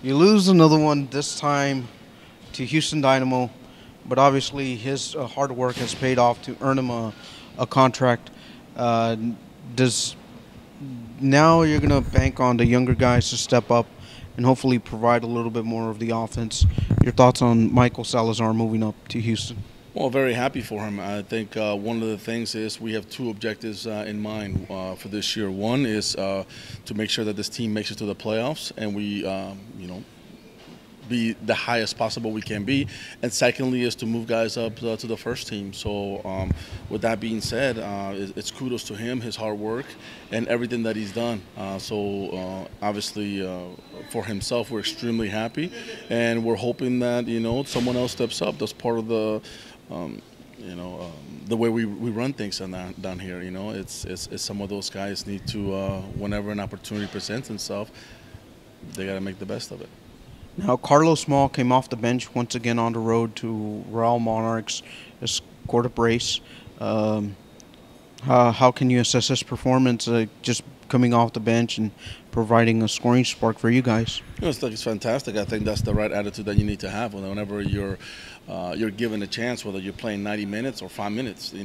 You lose another one this time to Houston Dynamo, but obviously his hard work has paid off to earn him a contract. Uh, does Now you're gonna bank on the younger guys to step up and hopefully provide a little bit more of the offense. Your thoughts on Michael Salazar moving up to Houston? Well, very happy for him. I think one of the things is we have two objectives in mind for this year. One is to make sure that this team makes it to the playoffs, and we, be the highest possible we can be. And secondly, is to move guys up to the first team. So, with that being said, it's kudos to him, his hard work, and everything that he's done. Obviously, for himself, we're extremely happy, and we're hoping that someone else steps up. That's part of the the way we run things down here. It's some of those guys need to, whenever an opportunity presents itself, they got to make the best of it. Now, Carlos Small came off the bench once again on the road to Real Monarchs, scored a brace. Um, how can you assess his performance just coming off the bench and providing a scoring spark for you guys? It's fantastic. I think that's the right attitude that you need to have whenever you're given a chance, whether you're playing 90 minutes or 5 minutes. You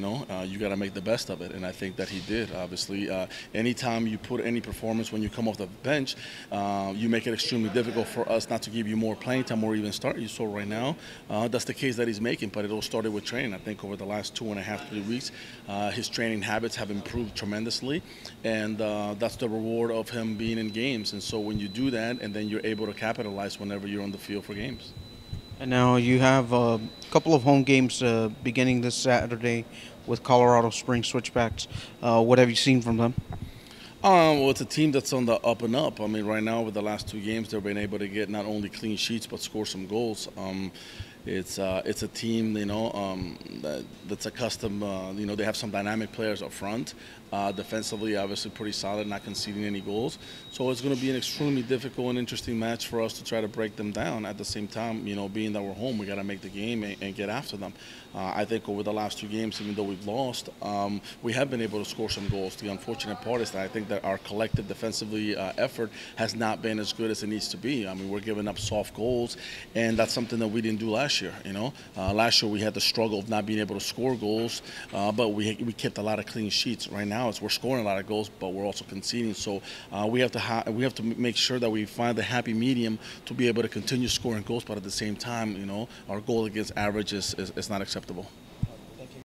got to make the best of it, and I think that he did. Obviously, anytime you put any performance when you come off the bench, you make it extremely difficult for us not to give you more playing time or even start you. So right now, that's the case that he's making. But it all started with training. I think over the last 2.5, 3 weeks, his training habits have improved tremendously, and that's the reward of him being in games. And so when you do that, and then you're able to capitalize whenever you're on the field for games. And now you have a couple of home games beginning this Saturday with Colorado Springs Switchbacks. What have you seen from them? Well, it's a team that's on the up and up. I mean, right now, with the last two games, they've been able to get not only clean sheets but score some goals. It's a team, that's accustomed. They have some dynamic players up front. Defensively, obviously, pretty solid, not conceding any goals. So it's going to be an extremely difficult and interesting match for us to try to break them down. At the same time, being that we're home, we got to make the game and get after them. I think over the last two games, even though we've lost, we have been able to score some goals. The unfortunate part is that I think that our collective defensively effort has not been as good as it needs to be. I mean, we're giving up soft goals, and that's something that we didn't do last year. Last year we had the struggle of not being able to score goals, but we kept a lot of clean sheets. Right now, we're scoring a lot of goals, but we're also conceding. So we have to make sure that we find the happy medium to be able to continue scoring goals, but at the same time, our goal against average is not acceptable.